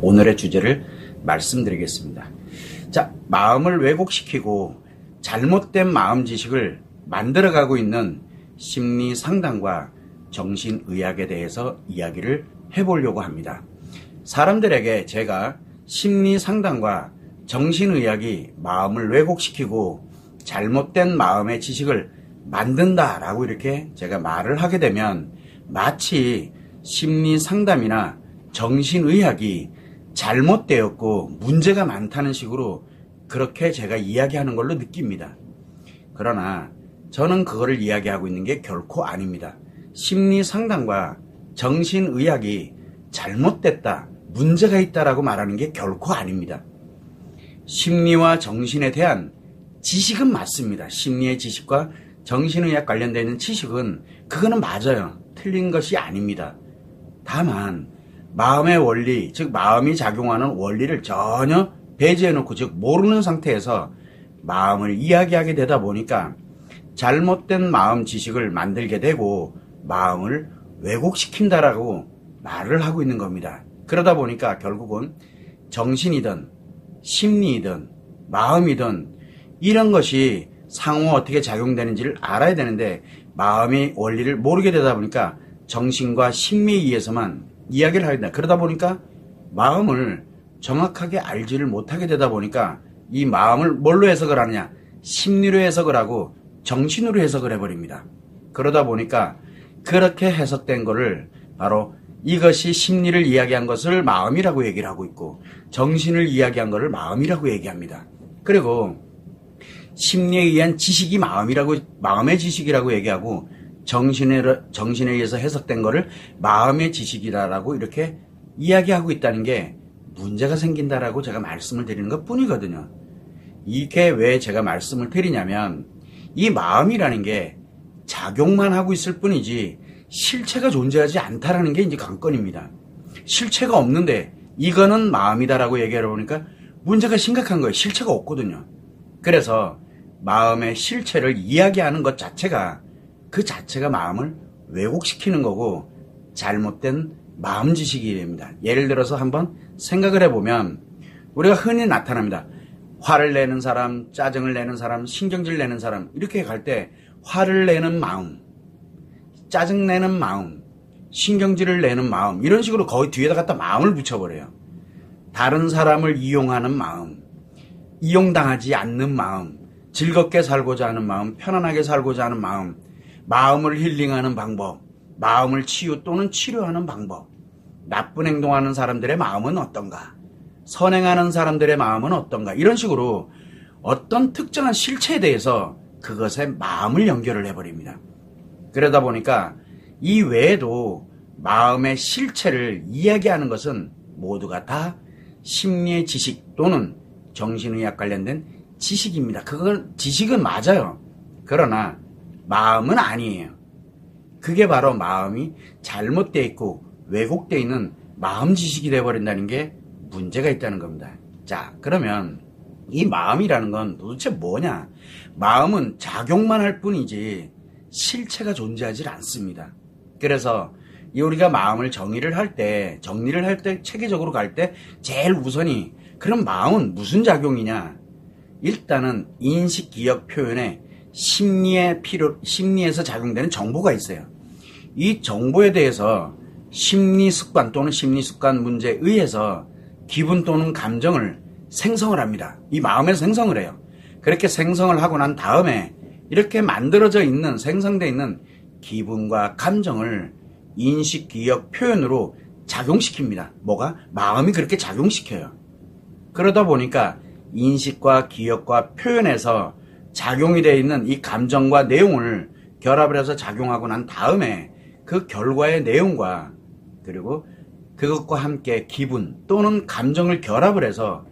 오늘의 주제를 말씀드리겠습니다. 자, 마음을 왜곡시키고 잘못된 마음 지식을 만들어가고 있는 심리 상담과 정신의학에 대해서 이야기를 해보려고 합니다. 사람들에게 제가 심리 상담과 정신의학이 마음을 왜곡시키고 잘못된 마음의 지식을 만든다라고 이렇게 제가 말을 하게 되면 마치 심리 상담이나 정신의학이 잘못되었고 문제가 많다는 식으로 그렇게 제가 이야기하는 걸로 느낍니다. 그러나 저는 그거를 이야기하고 있는 게 결코 아닙니다. 심리 상담과 정신의학이 잘못됐다, 문제가 있다라고 말하는 게 결코 아닙니다. 심리와 정신에 대한 지식은 맞습니다. 심리의 지식과 정신의학 관련되어 있는 지식은 그거는 맞아요. 틀린 것이 아닙니다. 다만 마음의 원리, 즉 마음이 작용하는 원리를 전혀 배제해놓고, 즉 모르는 상태에서 마음을 이야기하게 되다 보니까 잘못된 마음 지식을 만들게 되고 마음을 왜곡시킨다라고 말을 하고 있는 겁니다. 그러다 보니까 결국은 정신이든 심리이든 마음이든 이런 것이 상호 어떻게 작용되는지를 알아야 되는데 마음의 원리를 모르게 되다 보니까 정신과 심리에 의해서만 이야기를 하게 된다. 그러다 보니까 마음을 정확하게 알지를 못하게 되다 보니까 이 마음을 뭘로 해석을 하느냐? 심리로 해석을 하고 정신으로 해석을 해버립니다. 그러다 보니까 그렇게 해석된 거를 바로 이것이 심리를 이야기한 것을 마음이라고 얘기를 하고 있고 정신을 이야기한 것을 마음이라고 얘기합니다. 그리고 심리에 의한 지식이 마음의 지식이라고 얘기하고 정신에 의해서 해석된 것을 마음의 지식이다라고 이렇게 이야기하고 있다는 게 문제가 생긴다라고 제가 말씀을 드리는 것 뿐이거든요. 이게 왜 제가 말씀을 드리냐면 이 마음이라는 게 작용만 하고 있을 뿐이지 실체가 존재하지 않다라는 게 이제 관건입니다. 실체가 없는데 이거는 마음이다라고 얘기하다 보니까 문제가 심각한 거예요. 실체가 없거든요. 그래서 마음의 실체를 이야기하는 것 자체가 그 자체가 마음을 왜곡시키는 거고 잘못된 마음 지식이 됩니다. 예를 들어서 한번 생각을 해보면 우리가 흔히 나타납니다. 화를 내는 사람, 짜증을 내는 사람, 신경질 내는 사람 이렇게 갈 때 화를 내는 마음, 짜증내는 마음, 신경질을 내는 마음 이런 식으로 거의 뒤에다 갖다 마음을 붙여버려요. 다른 사람을 이용하는 마음, 이용당하지 않는 마음, 즐겁게 살고자 하는 마음, 편안하게 살고자 하는 마음, 마음을 힐링하는 방법, 마음을 치유 또는 치료하는 방법, 나쁜 행동하는 사람들의 마음은 어떤가, 선행하는 사람들의 마음은 어떤가 이런 식으로 어떤 특정한 실체에 대해서 그것에 마음을 연결을 해버립니다. 그러다 보니까 이 외에도 마음의 실체를 이야기하는 것은 모두가 다 심리의 지식 또는 정신의학 관련된 지식입니다. 그건 지식은 맞아요. 그러나 마음은 아니에요. 그게 바로 마음이 잘못되어 있고 왜곡되어 있는 마음 지식이 되어버린다는 게 문제가 있다는 겁니다. 자, 그러면 이 마음이라는 건 도대체 뭐냐? 마음은 작용만 할 뿐이지 실체가 존재하지 않습니다. 그래서 우리가 마음을 정리를 할 때 체계적으로 갈 때 제일 우선이 그럼 마음은 무슨 작용이냐? 일단은 인식, 기억, 표현에 심리에서 작용되는 정보가 있어요. 이 정보에 대해서 심리 습관 또는 심리 습관 문제에 의해서 기분 또는 감정을 생성을 합니다. 이 마음에서 생성을 해요. 그렇게 생성을 하고 난 다음에 이렇게 만들어져 있는, 생성되어 있는 기분과 감정을 인식, 기억, 표현으로 작용시킵니다. 뭐가? 마음이 그렇게 작용시켜요. 그러다 보니까 인식과 기억과 표현에서 작용이 되어 있는 이 감정과 내용을 결합을 해서 작용하고 난 다음에 그 결과의 내용과 그리고 그것과 함께 기분 또는 감정을 결합을 해서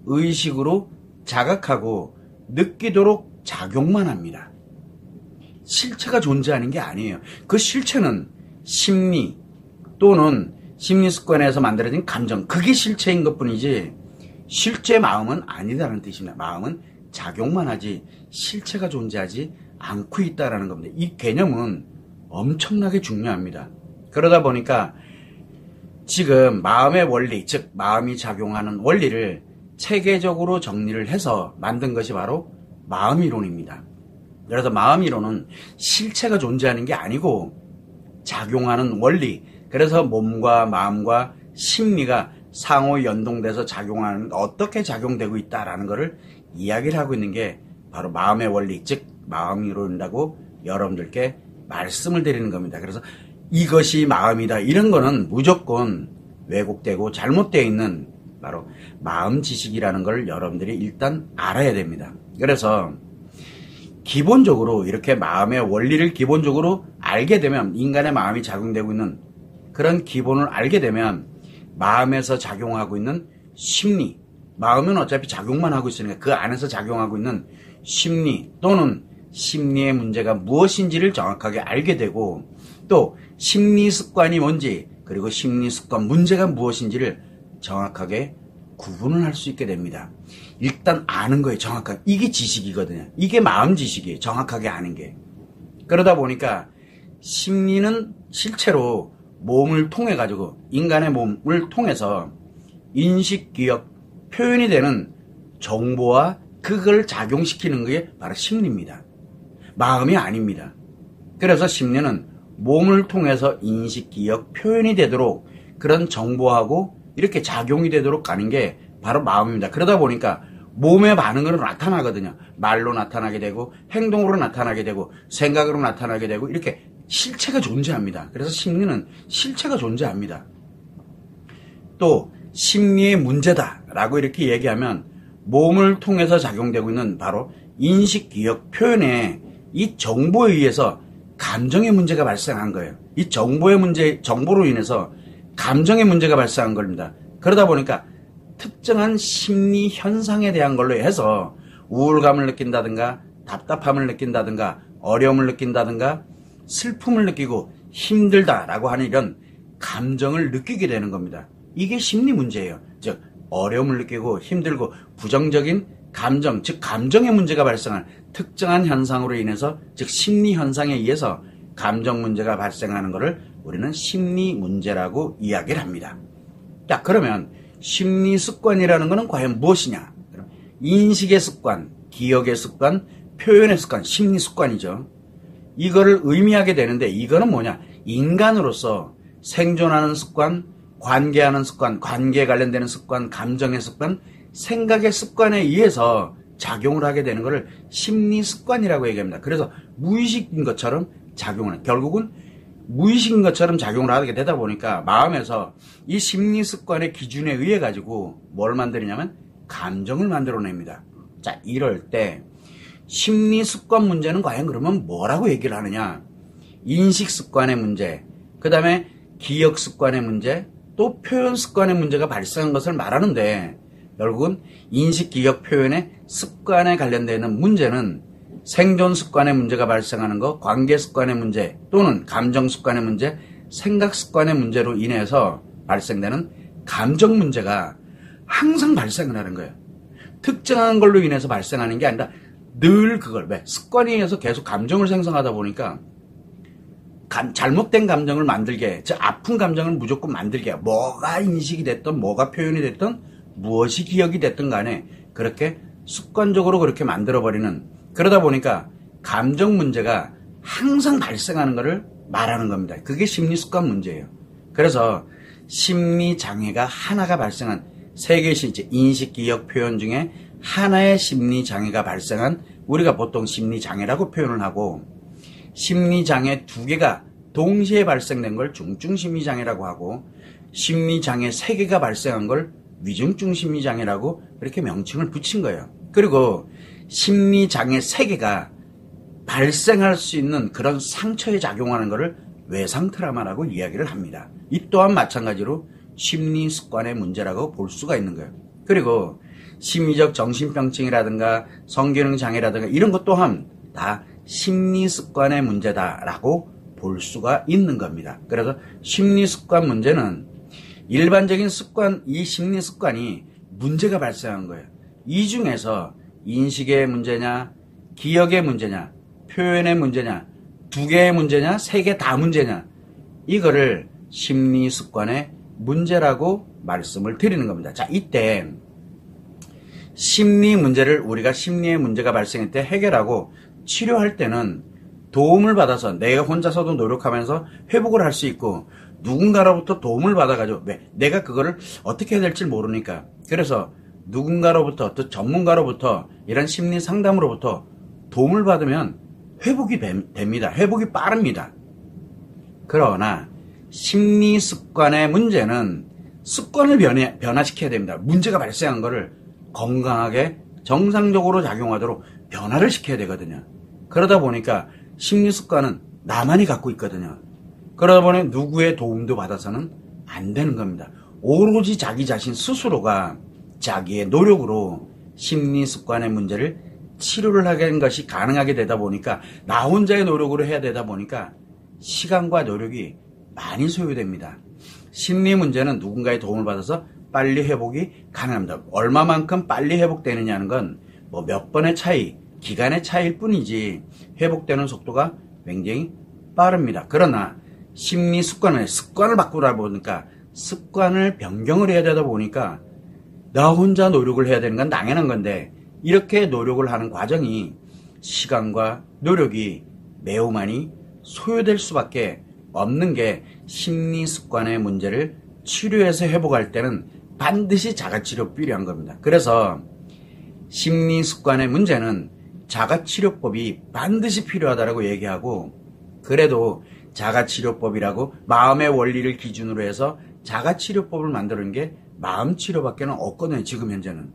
의식으로 자각하고 느끼도록 작용만 합니다. 실체가 존재하는 게 아니에요. 그 실체는 심리 또는 심리 습관에서 만들어진 감정, 그게 실체인 것뿐이지 실제 마음은 아니다라는 뜻입니다. 마음은 작용만 하지 실체가 존재하지 않고 있다라는 겁니다. 이 개념은 엄청나게 중요합니다. 그러다 보니까 지금 마음의 원리, 즉 마음이 작용하는 원리를 체계적으로 정리를 해서 만든 것이 바로 마음이론입니다. 그래서 마음이론은 실체가 존재하는 게 아니고 작용하는 원리, 그래서 몸과 마음과 심리가 상호 연동돼서 작용하는, 어떻게 작용되고 있다라는 것을 이야기를 하고 있는 게 바로 마음의 원리, 즉 마음이론이라고 여러분들께 말씀을 드리는 겁니다. 그래서 이것이 마음이다, 이런 거는 무조건 왜곡되고 잘못되어 있는 바로 마음 지식이라는 걸 여러분들이 일단 알아야 됩니다. 그래서 기본적으로 이렇게 마음의 원리를 기본적으로 알게 되면, 인간의 마음이 작용되고 있는 그런 기본을 알게 되면 마음에서 작용하고 있는 심리, 마음은 어차피 작용만 하고 있으니까 그 안에서 작용하고 있는 심리 또는 심리의 문제가 무엇인지를 정확하게 알게 되고, 또 심리 습관이 뭔지, 그리고 심리 습관 문제가 무엇인지를 정확하게 구분을 할 수 있게 됩니다. 일단 아는 거예요. 정확하게. 이게 지식이거든요. 이게 마음 지식이에요. 정확하게 아는 게. 그러다 보니까 심리는 실제로 몸을 통해 가지고, 인간의 몸을 통해서 인식, 기억, 표현이 되는 정보와 그걸 작용시키는 게 바로 심리입니다. 마음이 아닙니다. 그래서 심리는 몸을 통해서 인식, 기억, 표현이 되도록 그런 정보하고 이렇게 작용이 되도록 가는 게 바로 마음입니다. 그러다 보니까 몸의 반응으로 나타나거든요. 말로 나타나게 되고, 행동으로 나타나게 되고, 생각으로 나타나게 되고, 이렇게 실체가 존재합니다. 그래서 심리는 실체가 존재합니다. 또 심리의 문제다라고 이렇게 얘기하면 몸을 통해서 작용되고 있는 바로 인식, 기억, 표현에 이 정보에 의해서 감정의 문제가 발생한 거예요. 이 정보로 인해서 감정의 문제가 발생한 겁니다. 그러다 보니까 특정한 심리 현상에 대한 걸로 해서 우울감을 느낀다든가, 답답함을 느낀다든가, 어려움을 느낀다든가, 슬픔을 느끼고 힘들다라고 하는 이런 감정을 느끼게 되는 겁니다. 이게 심리 문제예요. 즉 어려움을 느끼고 힘들고 부정적인 감정, 즉 감정의 문제가 발생한 특정한 현상으로 인해서, 즉 심리 현상에 의해서 감정 문제가 발생하는 것을 우리는 심리 문제라고 이야기를 합니다. 자, 그러면 심리 습관이라는 것은 과연 무엇이냐? 인식의 습관, 기억의 습관, 표현의 습관, 심리 습관이죠. 이거를 의미하게 되는데, 이거는 뭐냐? 인간으로서 생존하는 습관, 관계하는 습관, 관계에 관련되는 습관, 감정의 습관, 생각의 습관에 의해서 작용을 하게 되는 것을 심리 습관이라고 얘기합니다. 그래서 무의식인 것처럼 작용을, 결국은 무의식인 것처럼 작용을 하게 되다 보니까 마음에서 이 심리 습관의 기준에 의해 가지고 뭘 만들냐면 감정을 만들어냅니다. 자, 이럴 때 심리 습관 문제는 과연 그러면 뭐라고 얘기를 하느냐? 인식 습관의 문제, 그 다음에 기억 습관의 문제, 또 표현 습관의 문제가 발생한 것을 말하는데, 결국은 인식, 기억, 표현의 습관에 관련되는 문제는 생존 습관의 문제가 발생하는 것, 관계 습관의 문제, 또는 감정 습관의 문제, 생각 습관의 문제로 인해서 발생되는 감정 문제가 항상 발생을 하는 거예요. 특정한 걸로 인해서 발생하는 게 아니라 늘 그걸, 왜? 습관에 의해서 계속 감정을 생성하다 보니까 잘못된 감정을 만들게, 즉 아픈 감정을 무조건 만들게, 뭐가 인식이 됐든 뭐가 표현이 됐든 무엇이 기억이 됐든 간에 그렇게 습관적으로 그렇게 만들어버리는, 그러다 보니까 감정 문제가 항상 발생하는 것을 말하는 겁니다. 그게 심리 습관 문제예요. 그래서 심리 장애가 하나가 발생한, 세 개씩 이제 인식, 기억, 표현 중에 하나의 심리 장애가 발생한, 우리가 보통 심리 장애라고 표현을 하고, 심리 장애 두 개가 동시에 발생된 걸 중증 심리 장애라고 하고, 심리 장애 세 개가 발생한 걸 위중증 심리 장애라고 이렇게 명칭을 붙인 거예요. 그리고 심리 장애 세 개가 발생할 수 있는 그런 상처에 작용하는 것을 외상 트라우마라고 이야기를 합니다. 이 또한 마찬가지로 심리 습관의 문제라고 볼 수가 있는 거예요. 그리고 심리적 정신병증이라든가 성기능 장애라든가 이런 것 또한 다 심리 습관의 문제다라고 볼 수가 있는 겁니다. 그래서 심리 습관 문제는 일반적인 습관, 이 심리 습관이 문제가 발생한 거예요. 이 중에서 인식의 문제냐, 기억의 문제냐, 표현의 문제냐, 두 개의 문제냐, 세 개 다 문제냐, 이거를 심리 습관의 문제라고 말씀을 드리는 겁니다. 자, 이때 심리 문제를 우리가 심리의 문제가 발생할 때 해결하고 치료할 때는 도움을 받아서 내가 혼자서도 노력하면서 회복을 할 수 있고 누군가로부터 도움을 받아가지고 내가 그거를 어떻게 해야 될지 모르니까 그래서 누군가로부터 또 전문가로부터 이런 심리 상담으로부터 도움을 받으면 회복이 됩니다. 회복이 빠릅니다. 그러나 심리 습관의 문제는 습관을 변화시켜야 됩니다. 문제가 발생한 거를 건강하게 정상적으로 작용하도록 변화를 시켜야 되거든요. 그러다 보니까 심리 습관은 나만이 갖고 있거든요. 그러다 보니 누구의 도움도 받아서는 안 되는 겁니다. 오로지 자기 자신 스스로가 자기의 노력으로 심리 습관의 문제를 치료를 하는 것이 가능하게 되다 보니까 나 혼자의 노력으로 해야 되다 보니까 시간과 노력이 많이 소요됩니다. 심리 문제는 누군가의 도움을 받아서 빨리 회복이 가능합니다. 얼마만큼 빨리 회복되느냐는 건 뭐 몇 번의 차이, 기간의 차이일 뿐이지 회복되는 속도가 굉장히 빠릅니다. 그러나 심리 습관을 바꾸다 보니까 습관을 변경을 해야 되다 보니까 나 혼자 노력을 해야 되는 건 당연한 건데 이렇게 노력을 하는 과정이 시간과 노력이 매우 많이 소요될 수밖에 없는 게 심리 습관의 문제를 치료해서 회복할 때는 반드시 자가치료 필요한 겁니다. 그래서 심리 습관의 문제는 자가치료법이 반드시 필요하다고 얘기하고 그래도 자가치료법이라고 마음의 원리를 기준으로 해서 자가치료법을 만드는 게 마음치료밖에 없거든요. 지금 현재는.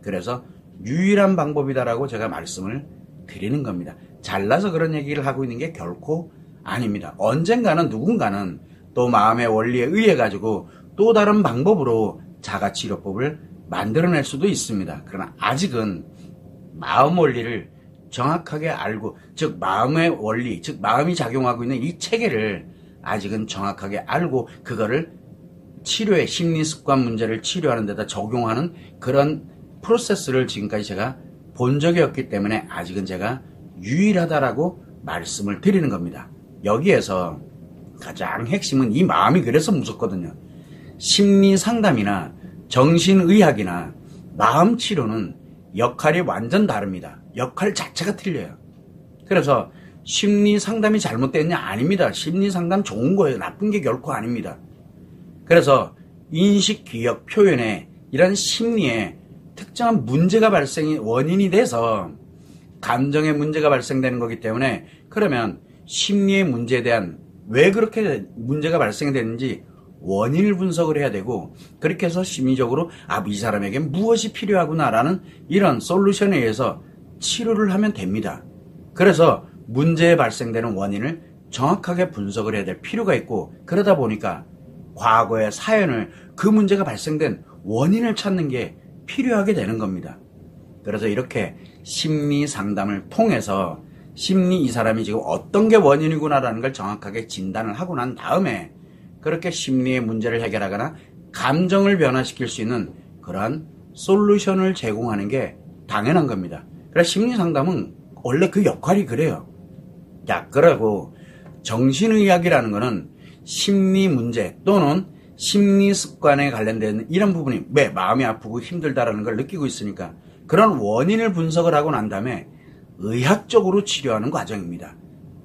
그래서 유일한 방법이다라고 제가 말씀을 드리는 겁니다. 잘나서 그런 얘기를 하고 있는 게 결코 아닙니다. 언젠가는 누군가는 또 마음의 원리에 의해 가지고 또 다른 방법으로 자가치료법을 만들어낼 수도 있습니다. 그러나 아직은 마음 원리를 정확하게 알고 즉 마음의 원리 즉 마음이 작용하고 있는 이 체계를 아직은 정확하게 알고 그거를 치료의 심리습관 문제를 치료하는 데다 적용하는 그런 프로세스를 지금까지 제가 본 적이 없기 때문에 아직은 제가 유일하다라고 말씀을 드리는 겁니다. 여기에서 가장 핵심은 이 마음이 그래서 무섭거든요. 심리상담이나 정신의학이나 마음치료는 역할이 완전 다릅니다. 역할 자체가 틀려요. 그래서 심리상담이 잘못됐냐? 아닙니다. 심리상담 좋은 거예요. 나쁜 게 결코 아닙니다. 그래서 인식, 기억, 표현에 이런 심리에 특정한 문제가 발생이 원인이 돼서 감정의 문제가 발생되는 거기 때문에 그러면 심리의 문제에 대한 왜 그렇게 문제가 발생되는지 원인을 분석을 해야 되고 그렇게 해서 심리적으로 이 사람에게 무엇이 필요하구나라는 이런 솔루션에 의해서 치료를 하면 됩니다. 그래서 문제에 발생되는 원인을 정확하게 분석을 해야 될 필요가 있고 그러다 보니까 과거의 사연을 그 문제가 발생된 원인을 찾는 게 필요하게 되는 겁니다. 그래서 이렇게 심리 상담을 통해서 이 사람이 지금 어떤 게 원인이구나라는 걸 정확하게 진단을 하고 난 다음에 그렇게 심리의 문제를 해결하거나 감정을 변화시킬 수 있는 그러한 솔루션을 제공하는 게 당연한 겁니다. 그래서 심리 상담은 원래 그 역할이 그래요. 자, 그리고 정신의학이라는 거는 심리 문제 또는 심리 습관에 관련된 이런 부분이 왜 마음이 아프고 힘들다라는 걸 느끼고 있으니까 그런 원인을 분석을 하고 난 다음에 의학적으로 치료하는 과정입니다.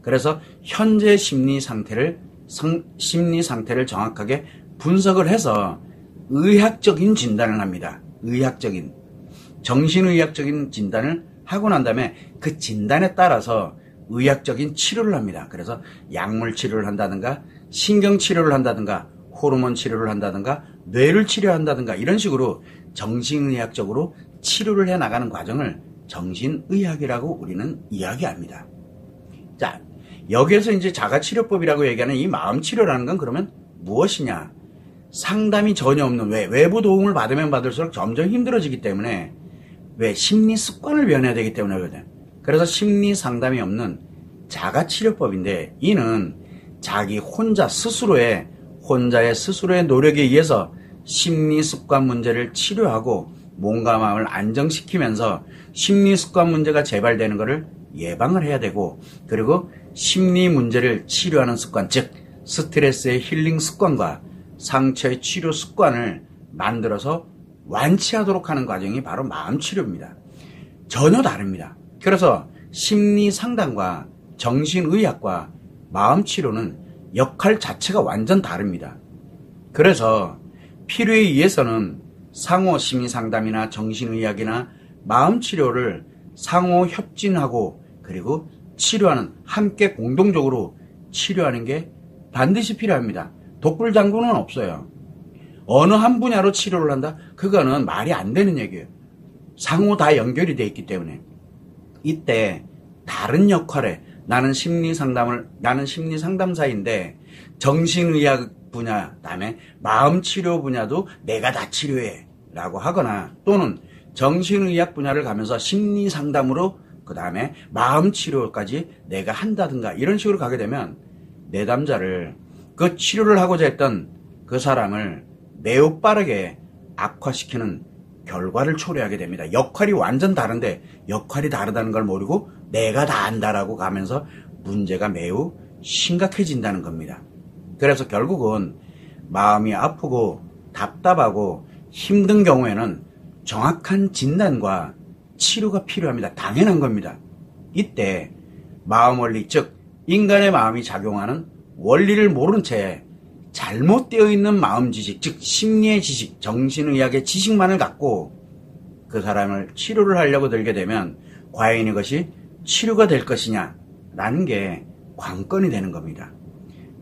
그래서 현재 심리 상태를 정확하게 분석을 해서 의학적인 진단을 합니다. 의학적인 정신의학적인 진단을 하고 난 다음에 그 진단에 따라서 의학적인 치료를 합니다. 그래서 약물 치료를 한다든가 신경 치료를 한다든가 호르몬 치료를 한다든가 뇌를 치료한다든가 이런 식으로 정신의학적으로 치료를 해나가는 과정을 정신의학이라고 우리는 이야기합니다. 자, 여기에서 이제 자가치료법이라고 얘기하는 이 마음치료라는 건 그러면 무엇이냐? 상담이 전혀 없는 외부 도움을 받으면 받을수록 점점 힘들어지기 때문에 심리 습관을 변해야 되기 때문에 그러거든. 그래서 심리 상담이 없는 자가치료법인데 이는 자기 혼자의 스스로의 노력에 의해서 심리 습관 문제를 치료하고 몸과 마음을 안정시키면서 심리 습관 문제가 재발되는 것을 예방을 해야 되고 그리고 심리 문제를 치료하는 습관 즉 스트레스의 힐링 습관과 상처의 치료 습관을 만들어서 완치하도록 하는 과정이 바로 마음치료입니다. 전혀 다릅니다. 그래서 심리상담과 정신의학과 마음치료는 역할 자체가 완전 다릅니다. 그래서 필요에 의해서는 상호 심리상담이나 정신의학이나 마음치료를 상호 협진하고 그리고 치료하는, 함께 공동적으로 치료하는 게 반드시 필요합니다. 독불장군은 없어요. 어느 한 분야로 치료를 한다? 그거는 말이 안 되는 얘기예요. 상호 다 연결이 돼 있기 때문에. 이때 다른 역할에 나는 심리상담사인데 정신의학 분야, 그다음에 마음치료 분야도 내가 다 치료해 라고 하거나, 또는 정신의학 분야를 가면서 심리상담으로 그 다음에 마음치료까지 내가 한다든가 이런 식으로 가게 되면 내담자를, 그 치료를 하고자 했던 그 사람을 매우 빠르게 악화시키는 결과를 초래하게 됩니다. 역할이 완전 다른데 역할이 다르다는 걸 모르고 내가 다 안다라고 가면서 문제가 매우 심각해진다는 겁니다. 그래서 결국은 마음이 아프고 답답하고 힘든 경우에는 정확한 진단과 치료가 필요합니다. 당연한 겁니다. 이때 마음원리, 즉 인간의 마음이 작용하는 원리를 모른 채 잘못되어 있는 마음 지식, 즉 심리의 지식, 정신의학의 지식만을 갖고 그 사람을 치료를 하려고 들게 되면 과연 이것이 치료가 될 것이냐라는 게 관건이 되는 겁니다.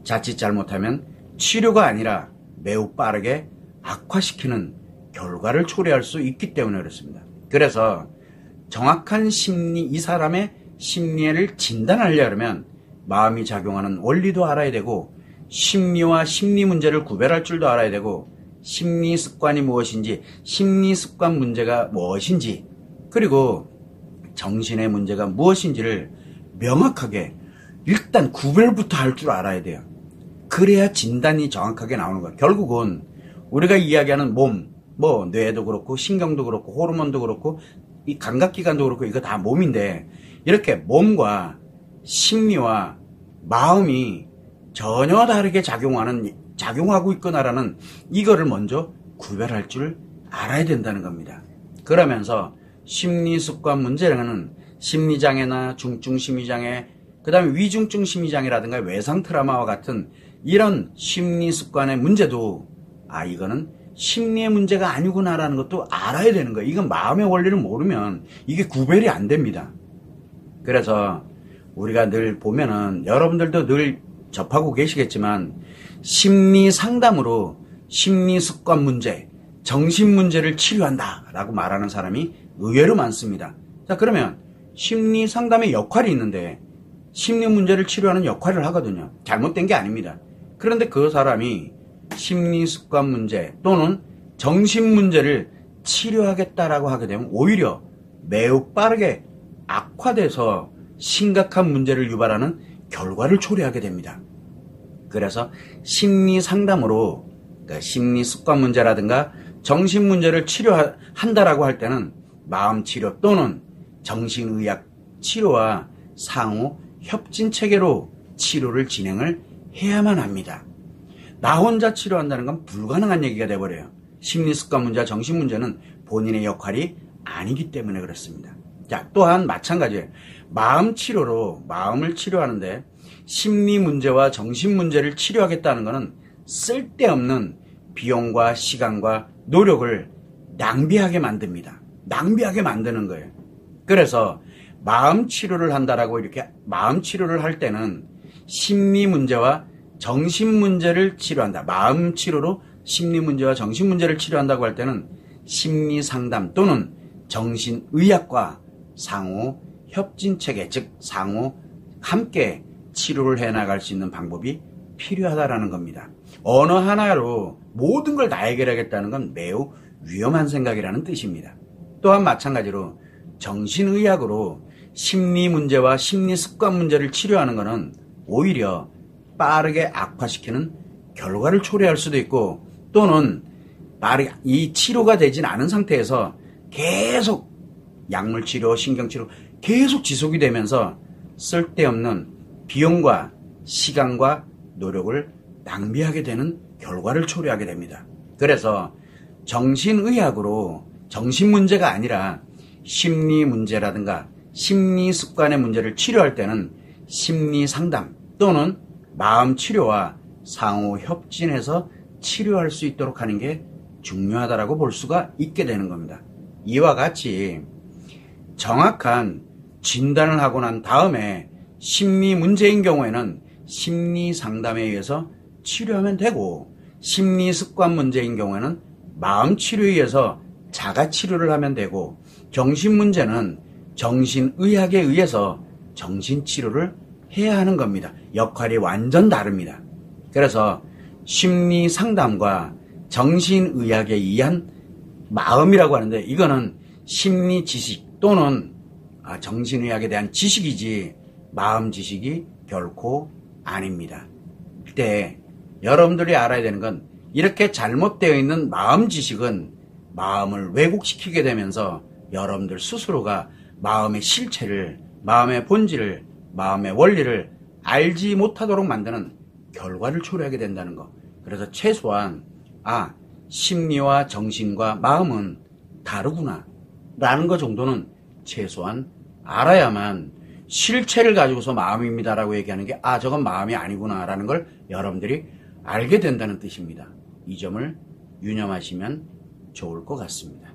자칫 잘못하면 치료가 아니라 매우 빠르게 악화시키는 결과를 초래할 수 있기 때문에 그렇습니다. 그래서 정확한 심리, 이 사람의 심리를 진단하려면 마음이 작용하는 원리도 알아야 되고 심리와 심리 문제를 구별할 줄도 알아야 되고 심리 습관이 무엇인지, 심리 습관 문제가 무엇인지, 그리고 정신의 문제가 무엇인지를 명확하게 일단 구별부터 할 줄 알아야 돼요. 그래야 진단이 정확하게 나오는 거예요. 결국은 우리가 이야기하는 몸, 뭐 뇌도 그렇고 신경도 그렇고 호르몬도 그렇고 이 감각기관도 그렇고 이거 다 몸인데, 이렇게 몸과 심리와 마음이 전혀 다르게 작용하고 있구나라는 이거를 먼저 구별할 줄 알아야 된다는 겁니다. 그러면서 심리습관 문제라는 심리장애나 중증심리장애, 그 다음에 위중증 심리장애라든가 외상 트라우마와 같은 이런 심리습관의 문제도 이거는 심리의 문제가 아니구나라는 것도 알아야 되는 거예요. 이건 마음의 원리를 모르면 이게 구별이 안 됩니다. 그래서 우리가 늘 보면은, 여러분들도 늘 접하고 계시겠지만, 심리 상담으로 심리 습관 문제, 정신 문제를 치료한다 라고 말하는 사람이 의외로 많습니다. 자, 그러면 심리 상담의 역할이 있는데 심리 문제를 치료하는 역할을 하거든요. 잘못된 게 아닙니다. 그런데 그 사람이 심리 습관 문제 또는 정신 문제를 치료하겠다라고 하게 되면 오히려 매우 빠르게 악화돼서 심각한 문제를 유발하는 결과를 초래하게 됩니다. 그래서 심리 상담으로 심리 습관 문제라든가 정신 문제를 치료한다라고 할 때는 마음 치료 또는 정신의학 치료와 상호 협진 체계로 치료를 진행을 해야만 합니다. 나 혼자 치료한다는 건 불가능한 얘기가 돼버려요. 심리 습관 문제와 정신 문제는 본인의 역할이 아니기 때문에 그렇습니다. 자, 또한 마찬가지예요. 마음 치료로 마음을 치료하는데 심리 문제와 정신 문제를 치료하겠다는 것은 쓸데없는 비용과 시간과 노력을 낭비하게 만듭니다. 낭비하게 만드는 거예요. 그래서 마음 치료를 한다라고 이렇게 마음 치료를 할 때는 심리 문제와 정신 문제를 치료한다. 마음 치료로 심리 문제와 정신 문제를 치료한다고 할 때는 심리 상담 또는 정신의학과 상호 협진 체계, 즉 상호 함께 치료를 해나갈 수 있는 방법이 필요하다라는 겁니다. 어느 하나로 모든 걸 다 해결하겠다는 건 매우 위험한 생각이라는 뜻입니다. 또한 마찬가지로 정신의학으로 심리 문제와 심리 습관 문제를 치료하는 것은 오히려 빠르게 악화시키는 결과를 초래할 수도 있고, 또는 빠르게 이 치료가 되진 않은 상태에서 계속 약물 치료, 신경 치료 계속 지속이 되면서 쓸데없는 비용과 시간과 노력을 낭비하게 되는 결과를 초래하게 됩니다. 그래서 정신의학으로 정신 문제가 아니라 심리 문제라든가 심리 습관의 문제를 치료할 때는 심리 상담 또는 마음 치료와 상호 협진해서 치료할 수 있도록 하는 게 중요하다고 볼 수가 있게 되는 겁니다. 이와 같이 정확한 진단을 하고 난 다음에 심리 문제인 경우에는 심리 상담에 의해서 치료하면 되고, 심리 습관 문제인 경우에는 마음 치료에 의해서 자가 치료를 하면 되고, 정신 문제는 정신의학에 의해서 정신 치료를 해야 하는 겁니다. 역할이 완전 다릅니다. 그래서 심리 상담과 정신의학에 의한 마음이라고 하는데, 이거는 심리 지식 또는 정신의학에 대한 지식이지 마음 지식이 결코 아닙니다. 그때 여러분들이 알아야 되는 건, 이렇게 잘못되어 있는 마음 지식은 마음을 왜곡시키게 되면서 여러분들 스스로가 마음의 실체를, 마음의 본질을, 마음의 원리를 알지 못하도록 만드는 결과를 초래하게 된다는 거. 그래서 최소한 심리와 정신과 마음은 다르구나 라는 것 정도는 최소한 알아야만, 실체를 가지고서 마음입니다라고 얘기하는 게 저건 마음이 아니구나 라는 걸 여러분들이 알게 된다는 뜻입니다. 이 점을 유념하시면 좋을 것 같습니다.